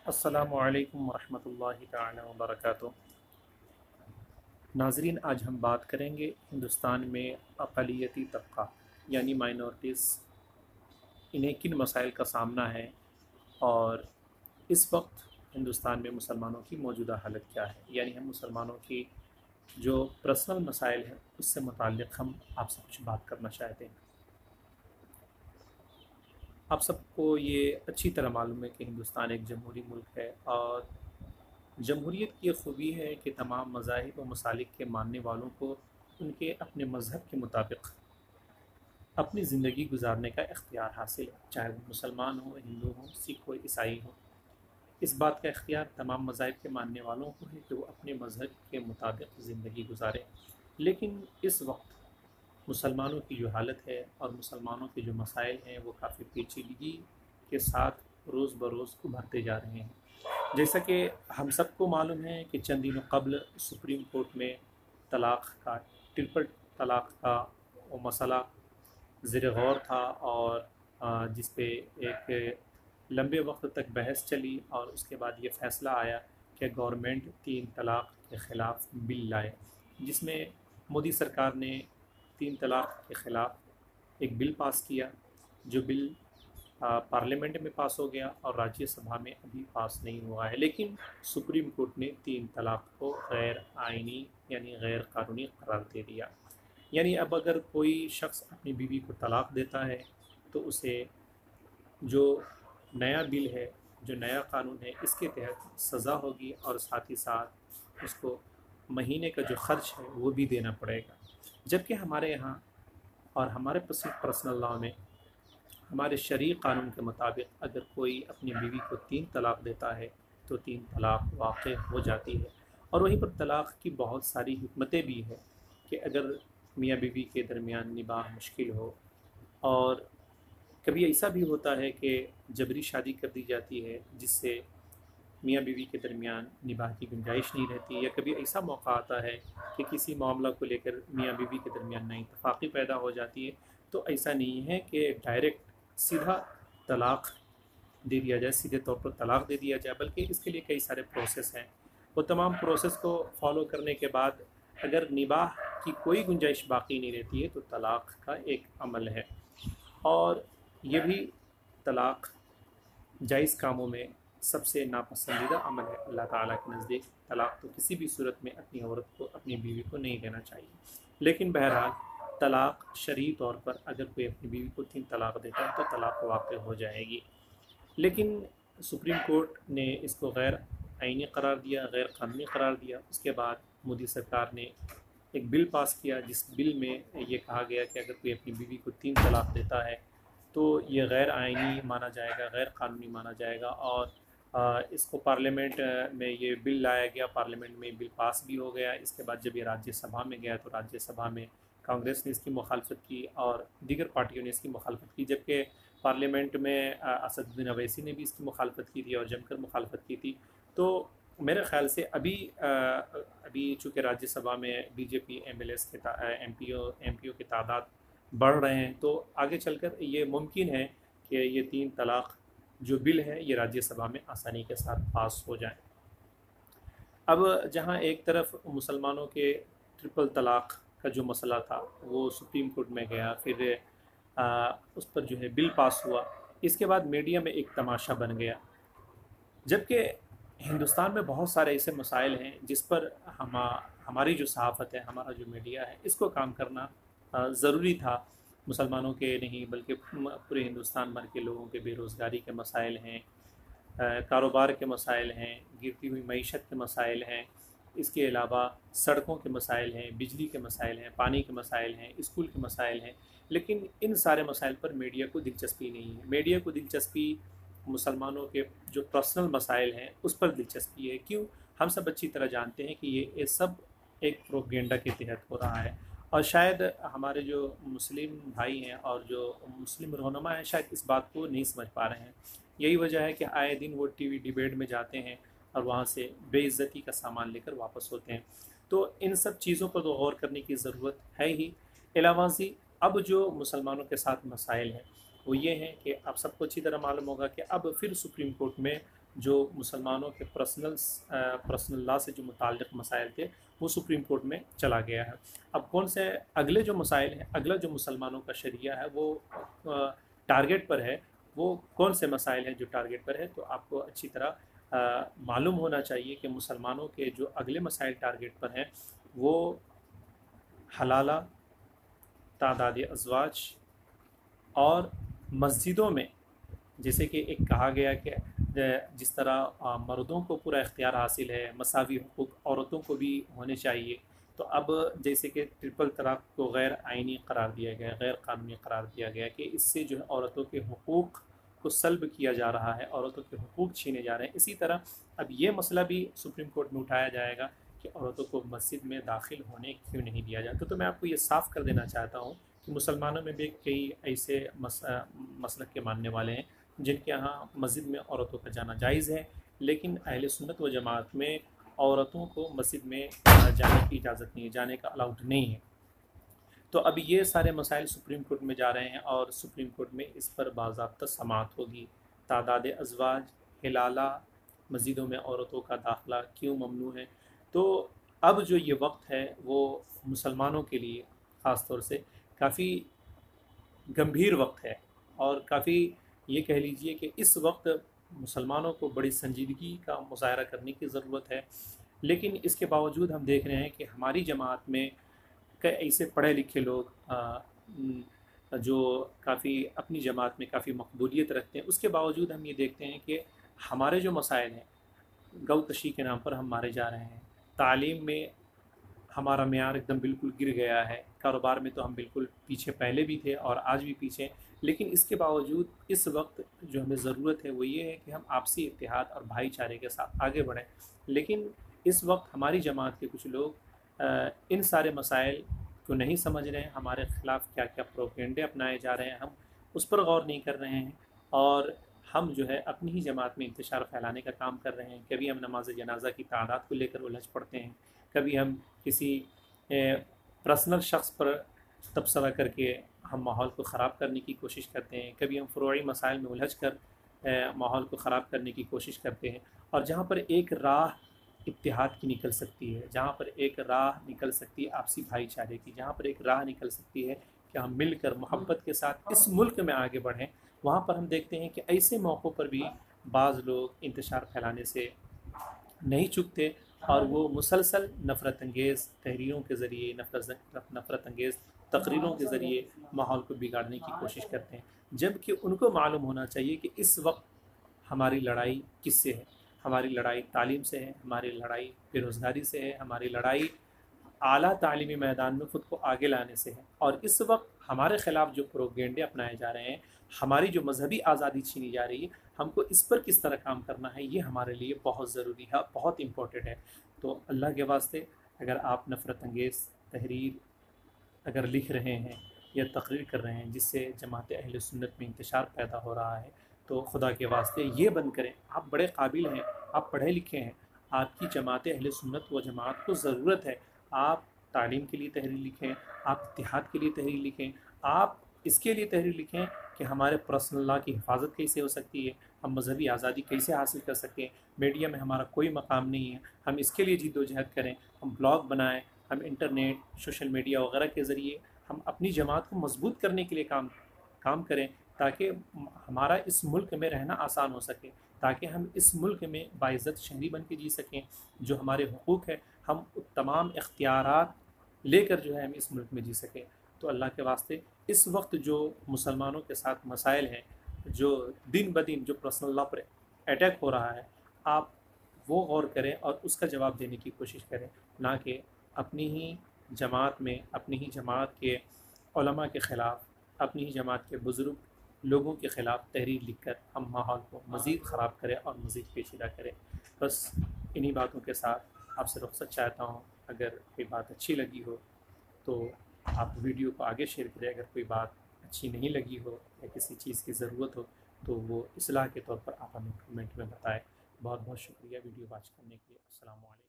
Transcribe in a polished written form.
अस्सलामु अलैकुम वरहमतुल्लाहि तआला वबरकातुहू। नाज़रीन, आज हम बात करेंगे हिंदुस्तान में अक़लियती तबका यानी माइनॉरिटीज़, इन्हें किन मसाइल का सामना है और इस वक्त हिंदुस्तान में मुसलमानों की मौजूदा हालत क्या है। यानी हम मुसलमानों की जो पर्सनल मसाइल हैं उससे मुताल्लिक़ हम आपसे कुछ बात करना चाहते हैं। आप सबको ये अच्छी तरह मालूम है कि हिंदुस्तान एक जमहूरी मुल्क है और जमहूरियत की खूबी है कि तमाम मज़ाहिब व मसालिक के मानने वालों को उनके अपने मज़हब के मुताबिक अपनी ज़िंदगी गुजारने का इख्तियार हासिल है, चाहे वो मुसलमान हो, हिंदू हो, सिख हो, ईसाई हो। इस बात का इख्तियार तमाम मज़ाहिब के मानने वालों को है कि वो अपने मज़हब के मुताबिक ज़िंदगी गुजारें। लेकिन इस वक्त मुसलमानों की जो हालत है और मुसलमानों के जो मसाइल हैं वो काफ़ी पेचीदगी के साथ रोज़ बरोज़ उभरते जा रहे हैं। जैसा कि हम सबको मालूम है कि चंद दिनों कबल सुप्रीम कोर्ट में तलाक़ का, ट्रिपल तलाक़ का वो मसला ज़ेर गौर था और जिस पे एक लंबे वक्त तक बहस चली और उसके बाद ये फ़ैसला आया कि गवर्नमेंट तीन तलाक़ के ख़िलाफ़ बिल लाए, जिसमें मोदी सरकार ने तीन तलाक़ के ख़िलाफ़ एक बिल पास किया। जो बिल पार्लियामेंट में पास हो गया और राज्यसभा में अभी पास नहीं हुआ है। लेकिन सुप्रीम कोर्ट ने तीन तलाक़ को गैर आइनी यानी गैर कानूनी करार दे दिया। यानी अब अगर कोई शख्स अपनी बीवी को तलाक़ देता है तो उसे जो नया बिल है, जो नया कानून है, इसके तहत सज़ा होगी और साथ ही साथ उसको महीने का जो ख़र्च है वो भी देना पड़ेगा। जबकि हमारे यहाँ और हमारे पर्सनल लॉ में, हमारे शरई कानून के मुताबिक अगर कोई अपनी बीवी को तीन तलाक़ देता है तो तीन तलाक़ वाक़ हो जाती है। और वहीं पर तलाक़ की बहुत सारी हिकमतें भी हैं कि अगर मियाँ बीवी के दरमियान निबाह मुश्किल हो, और कभी ऐसा भी होता है कि जबरी शादी कर दी जाती है जिससे मियाँ बीवी के दरमियान निबाह की गुंजाइश नहीं रहती, या कभी ऐसा मौका आता है कि किसी मामला को लेकर मियाँ बीवी के दरमियान नाइतफ़ाक़ी पैदा हो जाती है। तो ऐसा नहीं है कि डायरेक्ट सीधा तलाक़ दे दिया जाए, सीधे तौर पर तलाक़ दे दिया जाए, बल्कि इसके लिए कई सारे प्रोसेस हैं। वो तमाम प्रोसेस को फॉलो करने के बाद अगर निबाह की कोई गुंजाइश बाकी नहीं रहती है तो तलाक़ का एक अमल है। और ये भी तलाक़ जायज़ कामों में सबसे नापसंदीदा अमल है। अल्लाह ताला के नज़दीक तलाक़ तो किसी भी सूरत में अपनी औरत को, अपनी बीवी को नहीं देना चाहिए। लेकिन बहरहाल तलाक़ शरई तौर पर अगर कोई अपनी बीवी को तीन तलाक़ देता है तो तलाक़ वाक़ हो जाएगी। लेकिन सुप्रीम कोर्ट ने इसको गैर आइनी करार दिया, गैर कानूनी करार दिया। उसके बाद मोदी सरकार ने एक बिल पास किया जिस बिल में ये कहा गया कि अगर कोई अपनी बीवी को तीन तलाक़ देता है तो ये गैर आइनी माना जाएगा, गैर कानूनी माना जाएगा। और इसको पार्लियामेंट में ये बिल लाया गया, पार्लियामेंट में बिल पास भी हो गया। इसके बाद जब ये राज्यसभा में गया तो राज्यसभा में कांग्रेस ने इसकी मुखालफत की और दीगर पार्टियों ने इसकी मुखालफत की, जबकि पार्लियामेंट में असदुद्दीन अवैसी ने भी इसकी मुखालफत की थी और जमकर मुखालफत की थी। तो मेरे ख़्याल से अभी चूँकि राज्यसभा में बीजेपी एमएलएस के एमपीओ की तादाद बढ़ रहे हैं तो आगे चलकर ये मुमकिन है कि ये तीन तलाक़ जो बिल है ये राज्यसभा में आसानी के साथ पास हो जाए। अब जहाँ एक तरफ मुसलमानों के ट्रिपल तलाक़ का जो मसला था वो सुप्रीम कोर्ट में गया, फिर उस पर जो है बिल पास हुआ। इसके बाद मीडिया में एक तमाशा बन गया, जबकि हिंदुस्तान में बहुत सारे ऐसे मसाइल हैं जिस पर हमारी जो सहाफ़त है, हमारा जो मीडिया है, इसको काम करना ज़रूरी था। मुसलमानों के नहीं बल्कि पूरे हिंदुस्तान भर के लोगों के बेरोज़गारी के मसाइल हैं, कारोबार के मसाइल हैं, गिरती हुई मईशत के मसाइल हैं, इसके अलावा सड़कों के मसाइल हैं, बिजली के मसाइल हैं, पानी के मसाइल हैं, स्कूल के मसाइल हैं। लेकिन इन सारे मसाइल पर मीडिया को दिलचस्पी नहीं है। मीडिया को दिलचस्पी मुसलमानों के जो पर्सनल मसाइल हैं उस पर दिलचस्पी है। क्यों? हम सब अच्छी तरह जानते हैं कि ये सब एक प्रोपेगेंडा के तहत हो रहा है। और शायद हमारे जो मुस्लिम भाई हैं और जो मुस्लिम रहनुमा हैं शायद इस बात को नहीं समझ पा रहे हैं। यही वजह है कि आए दिन वो टीवी डिबेट में जाते हैं और वहाँ से बेइज्जती का सामान लेकर वापस होते हैं। तो इन सब चीज़ों पर तो गौर करने की ज़रूरत है ही। अलावाज़ी अब जो मुसलमानों के साथ मसाइल हैं वो ये हैं कि आप सबको अच्छी तरह मालूम होगा कि अब फिर सुप्रीम कोर्ट में जो मुसलमानों के पर्सनल लॉ से जो मुताल्लिक़ मसाइल थे वो सुप्रीम कोर्ट में चला गया है। अब कौन से अगले जो मसाइल हैं, अगला जो मुसलमानों का शरिया है वो टारगेट पर है, वो कौन से मसाइल हैं जो टारगेट पर है, तो आपको अच्छी तरह मालूम होना चाहिए कि मुसलमानों के जो अगले मसाइल टारगेट पर हैं वो हलाला, तादाद अज़वाज और मस्जिदों में, जैसे कि एक कहा गया कि जिस तरह मर्दों को पूरा इख्तियार हासिल है, मसावी हुकूक औरतों को भी होने चाहिए, तो अब जैसे कि ट्रिपल तलाक को गैर आइनी करार दिया गया, गैर कानूनी करार दिया गया कि इससे जो है औरतों के हुकूक को सल्ब किया जा रहा है, औरतों के हुकूक छीने जा रहे हैं। इसी तरह अब ये मसला भी सुप्रीम कोर्ट में उठाया जाएगा कि औरतों को मस्जिद में दाखिल होने क्यों नहीं दिया जाता। तो मैं आपको ये साफ़ कर देना चाहता हूँ कि मुसलमानों में भी कई ऐसे मसलक के मानने वाले हैं जिनके यहाँ मस्जिद में औरतों का जाना जायज़ है, लेकिन अहले सुन्नत व जमात में औरतों को मस्जिद में जाने की इजाज़त नहीं है, जाने का अलाउड नहीं है। तो अब ये सारे मसाइल सुप्रीम कोर्ट में जा रहे हैं और सुप्रीम कोर्ट में इस पर बाज़ाब्ता समाअत होगी। तादाद अज़वाज, हिलाला, मस्जिदों में औरतों का दाखिला क्यों ममनू है। तो अब जो ये वक्त है वो मुसलमानों के लिए ख़ास तौर से काफ़ी गंभीर वक्त है और काफ़ी ये कह लीजिए कि इस वक्त मुसलमानों को बड़ी संजीदगी का मुज़ाहरा करने की ज़रूरत है। लेकिन इसके बावजूद हम देख रहे हैं कि हमारी जमात में कई ऐसे पढ़े लिखे लोग जो काफ़ी अपनी जमात में काफ़ी मकबूलियत रखते हैं, उसके बावजूद हम ये देखते हैं कि हमारे जो मसाइल हैं गौ तशी के नाम पर हम मारे जा रहे हैं। तालीम में हमारा मेयार एकदम बिल्कुल गिर गया है। कारोबार में तो हम बिल्कुल पीछे पहले भी थे और आज भी पीछे, लेकिन इसके बावजूद इस वक्त जो हमें ज़रूरत है वो ये है कि हम आपसी इत्तेहाद और भाईचारे के साथ आगे बढ़ें। लेकिन इस वक्त हमारी जमात के कुछ लोग इन सारे मसाइल को नहीं समझ रहे हैं। हमारे ख़िलाफ़ क्या क्या प्रोपेगेंडे अपनाए जा रहे हैं, हम उस पर गौर नहीं कर रहे हैं और हम जो है अपनी ही जमात में इंतशार फैलाने का काम कर रहे हैं। कभी हम नमाज जनाजा की तादाद को लेकर उलझ पड़ते हैं, कभी हम किसी पर्सनल शख्स पर तबसरा करके हम माहौल को ख़राब करने की कोशिश करते हैं, कभी हम फ़ुरूई मसाइल में उलझ कर माहौल को ख़राब करने की कोशिश करते हैं। और जहाँ पर एक राह इत्तेहाद की निकल सकती है, जहाँ पर एक राह निकल सकती है आपसी भाईचारे की, जहाँ पर एक राह निकल सकती है कि हम मिलकर मोहब्बत के साथ इस मुल्क में आगे बढ़ें, वहाँ पर हम देखते हैं कि ऐसे मौक़ों पर भी बाज़ लोग इंतशार फैलाने से नहीं चूकते और वो मुसलसल नफ़रत अंगेज़ तहरीरों के ज़रिए, नफ़रत अंगेज़ तकरीरों के ज़रिए माहौल को बिगाड़ने की कोशिश करते हैं। जबकि उनको मालूम होना चाहिए कि इस वक्त हमारी लड़ाई किससे है। हमारी लड़ाई तालीम से है, हमारी लड़ाई बेरोज़गारी से है, हमारी लड़ाई आला तालीमी मैदान में ख़ुद को आगे लाने से है। और इस वक्त हमारे ख़िलाफ़ जो प्रोपेगेंडे अपनाए जा रहे हैं, हमारी जो मजहबी आज़ादी छीनी जा रही है, हमको इस पर किस तरह काम करना है, ये हमारे लिए बहुत ज़रूरी है, बहुत इम्पोर्टेंट है। तो अल्लाह के वास्ते अगर आप नफ़रत अंगेज़ तहरीर अगर लिख रहे हैं या तकरीर कर रहे हैं जिससे जमात अहले सुन्नत में इंतशार पैदा हो रहा है, तो खुदा के वास्ते ये बंद करें। आप बड़े काबिल हैं, आप पढ़े लिखे हैं, आपकी जमात अहले सुन्नत व जमात को ज़रूरत है आप तालीम के लिए तहरीर लिखें, आप इत्तेहाद के लिए तहरीर लिखें, आप इसके लिए तहरीर लिखें कि हमारे पर्सनल लॉ की हिफाजत कैसे हो सकती है, हम मजहबी आज़ादी कैसे हासिल कर सकते हैं, मीडिया में हमारा कोई मकाम नहीं है, हम इसके लिए जद्दोजहद करें, हम ब्लॉग बनाएं, हम इंटरनेट, सोशल मीडिया वगैरह के ज़रिए हम अपनी जमात को मजबूत करने के लिए काम करें, ताकि हमारा इस मुल्क में रहना आसान हो सके, ताकि हम इस मुल्क में बाइज़्ज़त शहरी बन के जी सकें। जो हमारे हुकूक है हम तमाम इख्तियारात लेकर जो है हम इस मुल्क में जी सकें। तो अल्लाह के वास्ते इस वक्त जो मुसलमानों के साथ मसाइल हैं, जो दिन ब दिन जो पर्सनल लॉ पर अटैक हो रहा है, आप वो गौर करें और उसका जवाब देने की कोशिश करें, ना कि अपनी ही जमात में, अपनी ही जमात के उलमा के ख़िलाफ़, अपनी ही जमात के बुज़ुर्ग लोगों के ख़िलाफ़ तहरीर लिखकर हम माहौल को मज़ीद ख़राब करें और मज़ीद पेचीदा करें। बस इन्हीं बातों के साथ आपसे रुख़्सत चाहता हूँ। अगर कोई बात अच्छी लगी हो तो आप वीडियो को आगे शेयर करें, अगर कोई बात अच्छी नहीं लगी हो या किसी चीज़ की ज़रूरत हो तो वो इस्लाह के तौर पर आप हमें कमेंट में बताएं। बहुत बहुत शुक्रिया वीडियो वॉच करने के लिए। अस्सलामु अलैकुम।